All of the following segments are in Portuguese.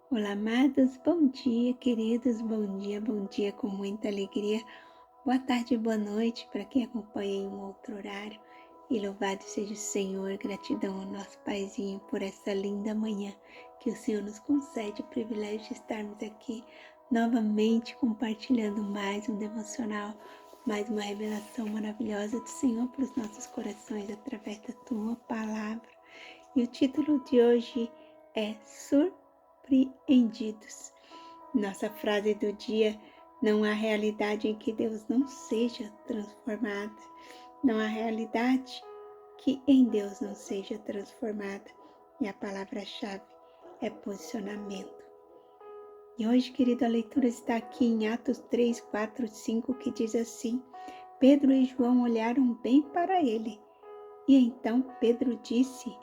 Olá, amados, bom dia, queridos, bom dia com muita alegria. Boa tarde, boa noite para quem acompanha em um outro horário. E louvado seja o Senhor, gratidão ao nosso Paizinho por essa linda manhã que o Senhor nos concede o privilégio de estarmos aqui novamente compartilhando mais um devocional, mais uma revelação maravilhosa do Senhor para os nossos corações através da tua palavra. E o título de hoje é Surpreendidos. Nossa frase do dia: não há realidade em que Deus não seja transformada. Não há realidade que em Deus não seja transformada. E a palavra-chave é posicionamento. E hoje, querida, a leitura está aqui em Atos 3, 4, 5, que diz assim: Pedro e João olharam bem para ele. E então Pedro disse: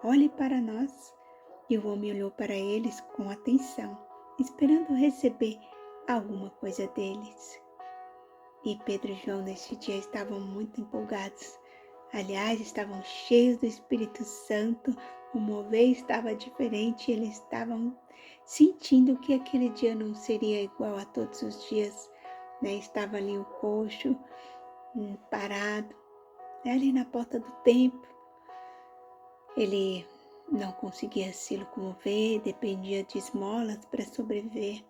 olhe para nós. E o homem olhou para eles com atenção, esperando receber alguma coisa deles. E Pedro e João neste dia estavam muito empolgados. Aliás, estavam cheios do Espírito Santo, o mover estava diferente, eles estavam sentindo que aquele dia não seria igual a todos os dias. Estava ali o coxo parado, ali na porta do templo. Ele não conseguia se locomover, dependia de esmolas para sobreviver.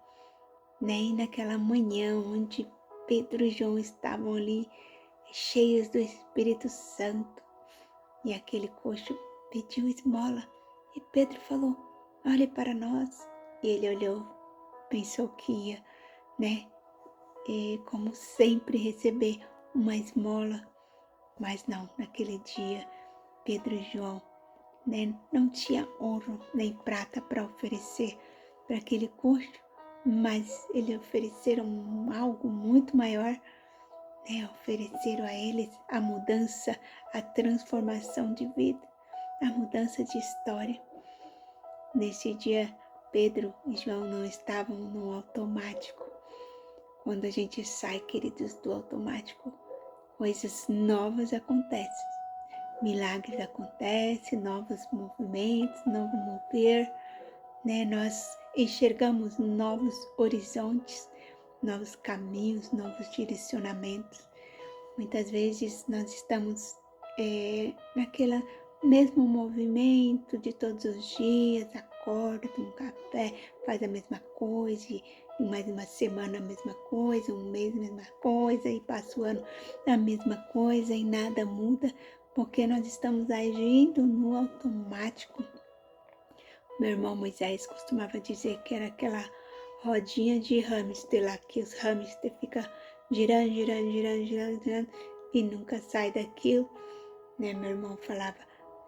Nem naquela manhã onde Pedro e João estavam ali cheios do Espírito Santo e aquele coxo pediu esmola e Pedro falou: olhe para nós. E ele olhou, pensou que ia, e como sempre receber uma esmola, mas não, naquele dia Pedro e João não tinha ouro nem prata para oferecer para aquele coxo, mas eles ofereceram algo muito maior, ofereceram a eles a mudança, a transformação de vida, a mudança de história. Nesse dia, Pedro e João não estavam no automático. Quando a gente sai, queridos, do automático, coisas novas acontecem. Milagres acontecem, novos movimentos, novo mover, Nós enxergamos novos horizontes, novos caminhos, novos direcionamentos. Muitas vezes nós estamos naquele mesmo movimento de todos os dias, acorda, toma um café, faz a mesma coisa, e mais uma semana a mesma coisa, um mês a mesma coisa, e passa o ano a mesma coisa e nada muda, porque nós estamos agindo no automático. Meu irmão Moisés costumava dizer que era aquela rodinha de hamster lá, que os hamster ficam girando e nunca sai daquilo, Meu irmão falava: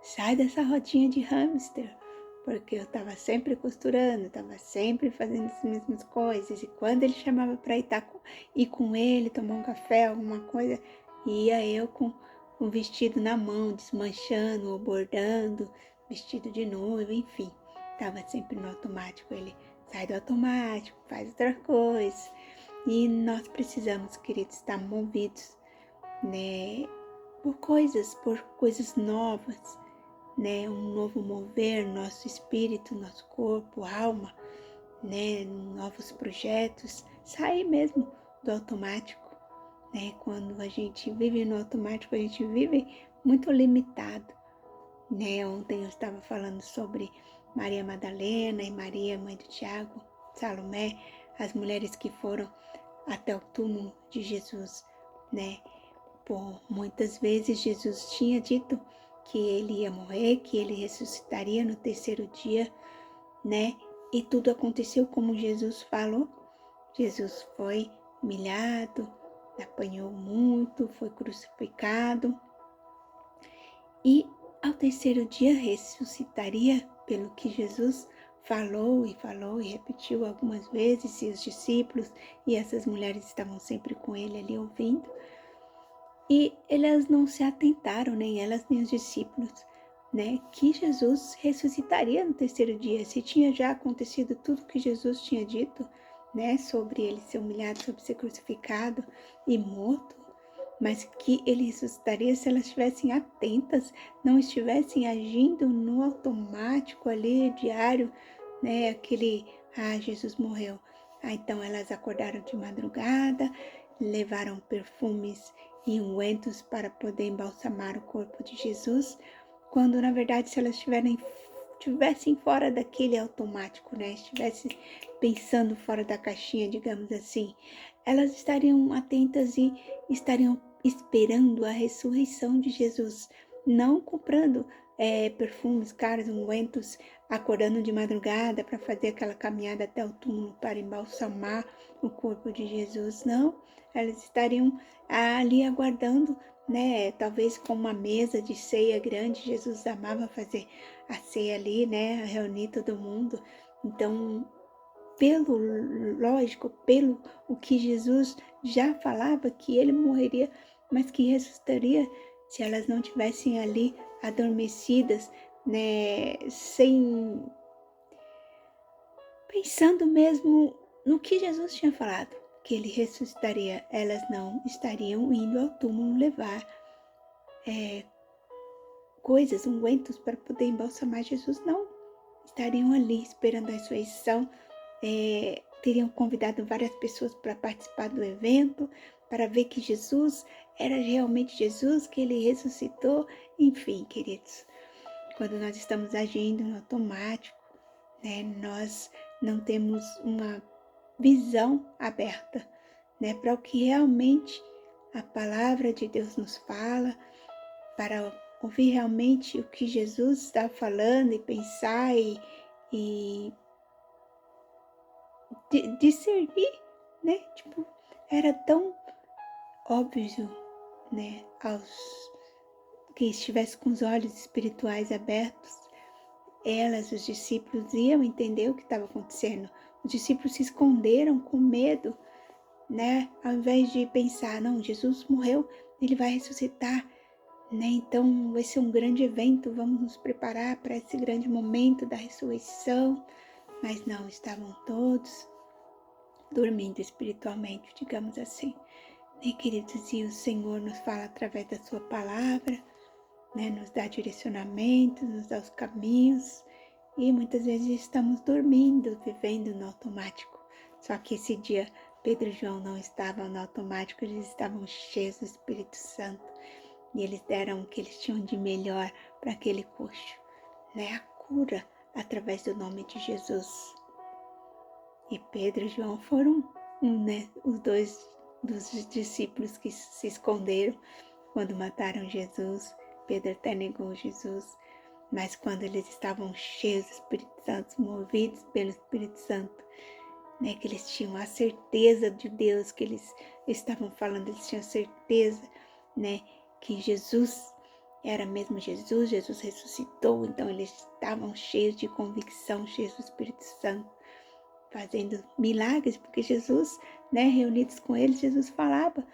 sai dessa rodinha de hamster, porque eu estava sempre costurando, estava sempre fazendo as mesmas coisas, e quando ele chamava para ir com ele, tomar um café, alguma coisa, ia eu com o vestido na mão, desmanchando ou bordando, vestido de noiva, enfim, estava sempre no automático. Ele: sai do automático, faz outra coisa. E nós precisamos, queridos, estar movidos, por coisas novas, um novo mover, nosso espírito, nosso corpo, alma, novos projetos, sair mesmo do automático, Quando a gente vive no automático, a gente vive muito limitado, Ontem eu estava falando sobre Maria Madalena e Maria, mãe do Tiago, Salomé, as mulheres que foram até o túmulo de Jesus, Por muitas vezes Jesus tinha dito que ele ia morrer, que ele ressuscitaria no terceiro dia, E tudo aconteceu como Jesus falou. Jesus foi humilhado, apanhou muito, foi crucificado e ao terceiro dia ressuscitaria, pelo que Jesus falou e repetiu algumas vezes, e os discípulos e essas mulheres estavam sempre com ele ali ouvindo. E elas não se atentaram, nem elas nem os discípulos, que Jesus ressuscitaria no terceiro dia. Se tinha já acontecido tudo que Jesus tinha dito, sobre ele ser humilhado, sobre ser crucificado e morto, mas que ele ressuscitaria se elas estivessem atentas, não estivessem agindo no automático ali, diário, Ah, Jesus morreu. Ah, então elas acordaram de madrugada, levaram perfumes e ungüentos para poder embalsamar o corpo de Jesus, quando na verdade se elas estivessem fora daquele automático, né? Estivessem pensando fora da caixinha, digamos assim, elas estariam atentas e estariam esperando a ressurreição de Jesus, não comprando perfumes caros, ungüentos, acordando de madrugada para fazer aquela caminhada até o túmulo para embalsamar o corpo de Jesus. Não, elas estariam ali aguardando, né? Talvez com uma mesa de ceia grande. Jesus amava fazer a ceia ali, né? Reunir todo mundo. Então, pelo lógico, pelo o que Jesus já falava, que ele morreria, mas que ressuscitaria se elas não tivessem ali adormecidas, né, sem pensando mesmo no que Jesus tinha falado, que ele ressuscitaria, elas não estariam indo ao túmulo levar coisas, ungüentos para poder embalsamar Jesus, não. Estariam ali esperando a ressurreição, teriam convidado várias pessoas para participar do evento, para ver que Jesus era realmente Jesus, que ele ressuscitou. Enfim, queridos, quando nós estamos agindo no automático, né, nós não temos uma visão aberta, né, para o que realmente a palavra de Deus nos fala, para ouvir realmente o que Jesus está falando e pensar e discernir, né? Tipo, era tão óbvio, né, aos que estivesse com os olhos espirituais abertos, elas, os discípulos, iam entender o que estava acontecendo. Os discípulos se esconderam com medo, né? Ao invés de pensar, não, Jesus morreu, ele vai ressuscitar, né? Então vai ser um grande evento, vamos nos preparar para esse grande momento da ressurreição. Mas não, estavam todos dormindo espiritualmente, digamos assim. E queridos, e o Senhor nos fala através da sua palavra, né? Nos dá direcionamentos, nos dá os caminhos. E muitas vezes estamos dormindo, vivendo no automático. Só que esse dia Pedro e João não estavam no automático, eles estavam cheios do Espírito Santo. E eles deram o que eles tinham de melhor para aquele coxo, né? A cura através do nome de Jesus. E Pedro e João foram né? Os dois dos discípulos que se esconderam quando mataram Jesus. Pedro até negou Jesus. Mas quando eles estavam cheios do Espírito Santo, movidos pelo Espírito Santo, né, que eles tinham a certeza de Deus que eles estavam falando, eles tinham certeza, né, que Jesus era mesmo Jesus, Jesus ressuscitou, então eles estavam cheios de convicção, cheios do Espírito Santo, fazendo milagres, porque Jesus, né, reunidos com eles, Jesus falava,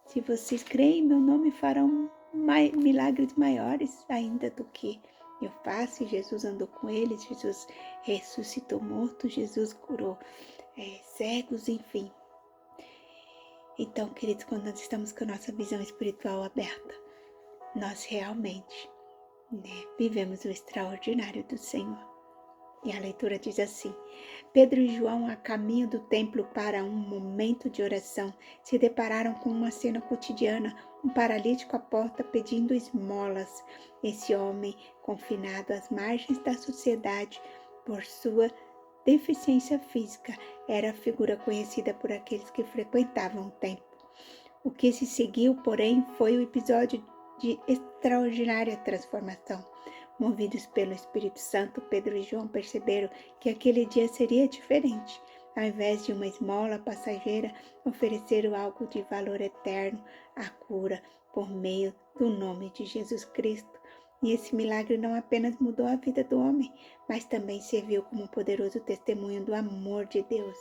se vocês creem em meu nome, farão milagres maiores ainda do que eu faço. E Jesus andou com eles, Jesus ressuscitou mortos, Jesus curou cegos, enfim. Então, queridos, quando nós estamos com a nossa visão espiritual aberta, nós realmente, né, vivemos o extraordinário do Senhor. E a leitura diz assim: Pedro e João, a caminho do templo para um momento de oração, se depararam com uma cena cotidiana, um paralítico à porta pedindo esmolas. Esse homem, confinado às margens da sociedade por sua deficiência física, era a figura conhecida por aqueles que frequentavam o templo. O que se seguiu, porém, foi o episódio de extraordinária transformação. Movidos pelo Espírito Santo, Pedro e João perceberam que aquele dia seria diferente. Ao invés de uma esmola passageira, ofereceram algo de valor eterno, a cura, por meio do nome de Jesus Cristo. E esse milagre não apenas mudou a vida do homem, mas também serviu como um poderoso testemunho do amor de Deus,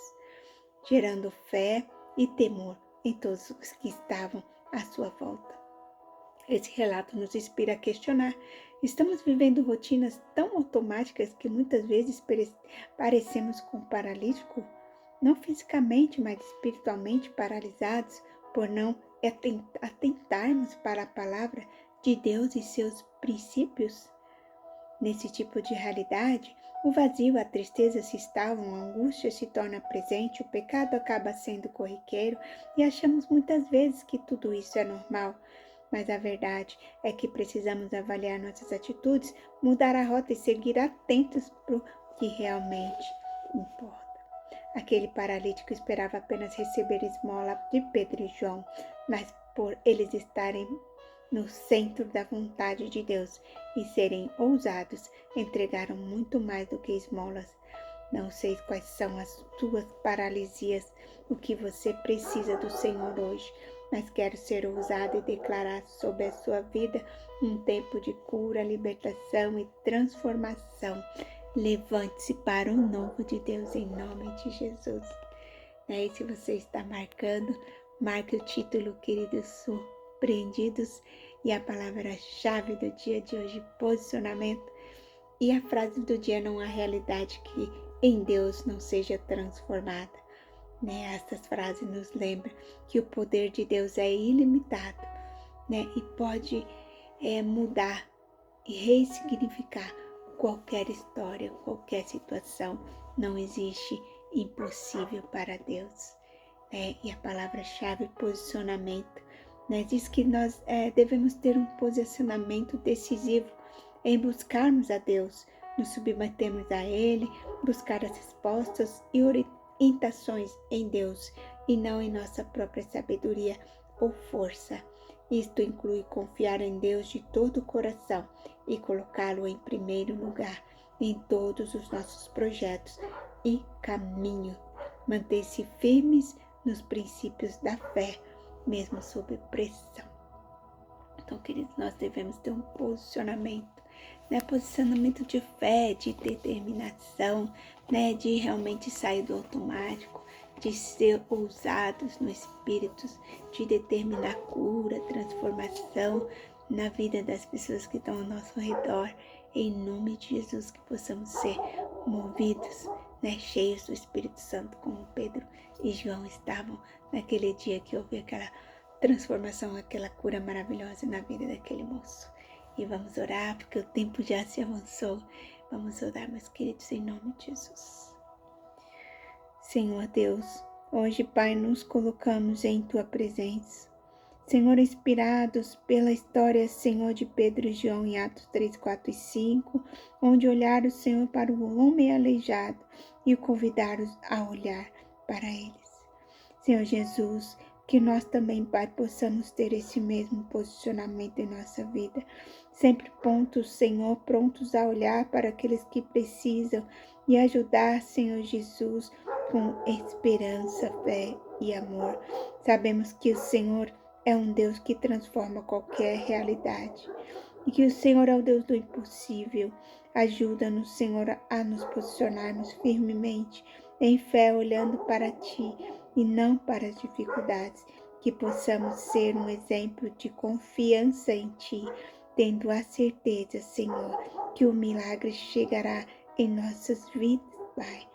gerando fé e temor em todos os que estavam à sua volta. Esse relato nos inspira a questionar: estamos vivendo rotinas tão automáticas que muitas vezes parecemos com paralítico, não fisicamente, mas espiritualmente paralisados por não atentarmos para a palavra de Deus e seus princípios? Nesse tipo de realidade, O vazio, a tristeza se instalam, a angústia se torna presente, o pecado acaba sendo corriqueiro e achamos muitas vezes que tudo isso é normal. Mas a verdade é que precisamos avaliar nossas atitudes, mudar a rota e seguir atentos para o que realmente importa. Aquele paralítico esperava apenas receber esmola de Pedro e João, mas por eles estarem no centro da vontade de Deus e serem ousados, entregaram muito mais do que esmolas. Não sei quais são as tuas paralisias, o que você precisa do Senhor hoje, mas quero ser ousado e declarar sobre a sua vida um tempo de cura, libertação e transformação. Levante-se para o novo de Deus em nome de Jesus. E se você está marcando, marque o título, queridos surpreendidos, e a palavra-chave do dia de hoje, posicionamento, e a frase do dia, não há realidade que em Deus não seja transformada. Essas frases nos lembram que o poder de Deus é ilimitado, e pode mudar e ressignificar qualquer história, qualquer situação. Não existe impossível para Deus. E a palavra-chave, posicionamento, diz que nós devemos ter um posicionamento decisivo em buscarmos a Deus, nos submetermos a Ele, buscar as respostas e orientações em Deus e não em nossa própria sabedoria ou força. Isto inclui confiar em Deus de todo o coração e colocá-lo em primeiro lugar em todos os nossos projetos e caminhos. Manter-se firmes nos princípios da fé, mesmo sob pressão. Então, queridos, nós devemos ter um posicionamento, posicionamento de fé, de determinação, de realmente sair do automático, de ser ousados no espírito, de determinar cura, transformação na vida das pessoas que estão ao nosso redor. Em nome de Jesus, que possamos ser movidos, cheios do Espírito Santo, como Pedro e João estavam naquele dia que houve aquela transformação, aquela cura maravilhosa na vida daquele moço. E vamos orar, porque o tempo já se avançou. Vamos orar, meus queridos, em nome de Jesus. Senhor Deus, hoje, Pai, nos colocamos em Tua presença. Senhor, inspirados pela história, Senhor, de Pedro e João em Atos 3, 4 e 5, onde olharam, Senhor, para o homem aleijado e o convidaram a olhar para eles. Senhor Jesus, que nós também, Pai, possamos ter esse mesmo posicionamento em nossa vida, sempre prontos, Senhor, prontos a olhar para aqueles que precisam e ajudar, Senhor Jesus, com esperança, fé e amor. Sabemos que o Senhor é um Deus que transforma qualquer realidade e que o Senhor é o Deus do impossível. Ajuda-nos, Senhor, a nos posicionarmos firmemente em fé, olhando para Ti e não para as dificuldades, que possamos ser um exemplo de confiança em Ti, tendo a certeza, Senhor, que o milagre chegará em nossas vidas, Pai.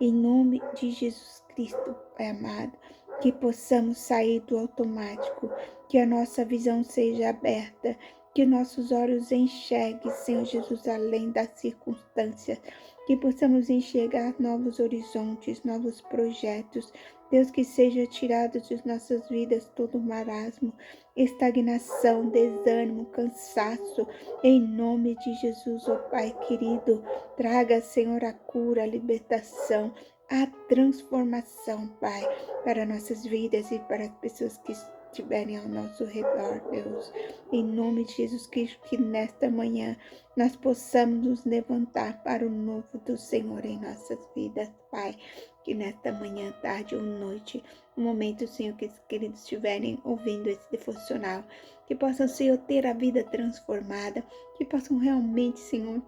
Em nome de Jesus Cristo, Pai amado, que possamos sair do automático, que a nossa visão seja aberta, que nossos olhos enxerguem, Senhor Jesus, além das circunstâncias, que possamos enxergar novos horizontes, novos projetos. Deus, que seja tirado de nossas vidas todo marasmo, estagnação, desânimo, cansaço, em nome de Jesus, ó Pai querido. Traga, Senhor, a cura, a libertação, a transformação, Pai, para nossas vidas e para as pessoas que estiverem ao nosso redor, Deus. Em nome de Jesus Cristo, que nesta manhã nós possamos nos levantar para o novo do Senhor em nossas vidas, Pai. Que nesta manhã, tarde ou noite, no momento, Senhor, que os queridos estiverem ouvindo esse devocional, que possam, Senhor, ter a vida transformada, que possam realmente, Senhor,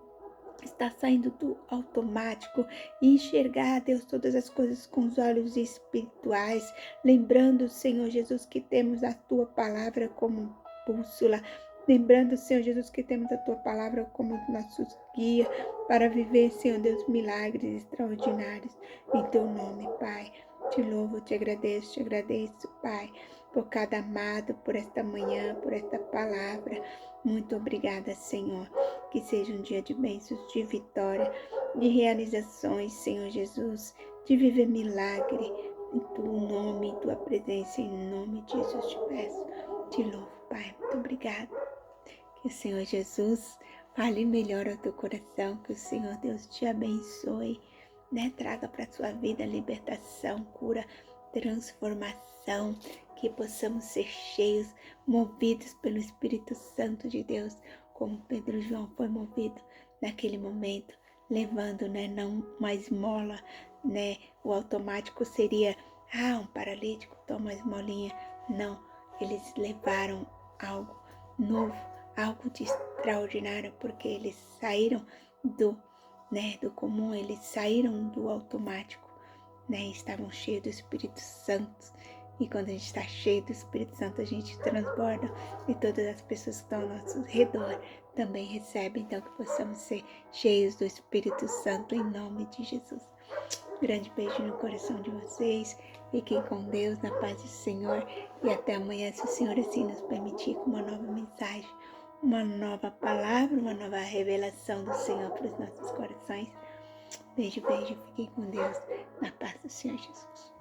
está saindo do automático e enxergar, Deus, todas as coisas com os olhos espirituais, lembrando, Senhor Jesus, que temos a Tua palavra como bússola, lembrando, Senhor Jesus, que temos a Tua palavra como nossos guia para viver, Senhor Deus, milagres extraordinários em Teu nome, Pai. Te louvo, te agradeço, Pai, por cada amado, por esta manhã, por esta palavra. Muito obrigada, Senhor. Que seja um dia de bênçãos, de vitória, de realizações, Senhor Jesus, de viver milagre em Teu nome, em Tua presença, em nome de Jesus te peço. Te louvo, Pai. Muito obrigada. Que o Senhor Jesus fale melhor ao teu coração, que o Senhor Deus te abençoe, né? Traga para a sua vida libertação, cura, transformação, que possamos ser cheios, movidos pelo Espírito Santo de Deus, como Pedro e João foi movido naquele momento, levando, né, não uma esmola, né? O automático seria, um paralítico toma uma esmolinha. Não, eles levaram algo novo, algo de extraordinário, porque eles saíram do comum, eles saíram do automático, né? Estavam cheios do Espírito Santo. E quando a gente está cheio do Espírito Santo, a gente transborda e todas as pessoas que estão ao nosso redor também recebem. Então, que possamos ser cheios do Espírito Santo em nome de Jesus. Grande beijo no coração de vocês. Fiquem com Deus, na paz do Senhor. E até amanhã, se o Senhor assim nos permitir, com uma nova mensagem, uma nova palavra, uma nova revelação do Senhor para os nossos corações. Beijo, beijo. Fiquem com Deus, na paz do Senhor Jesus.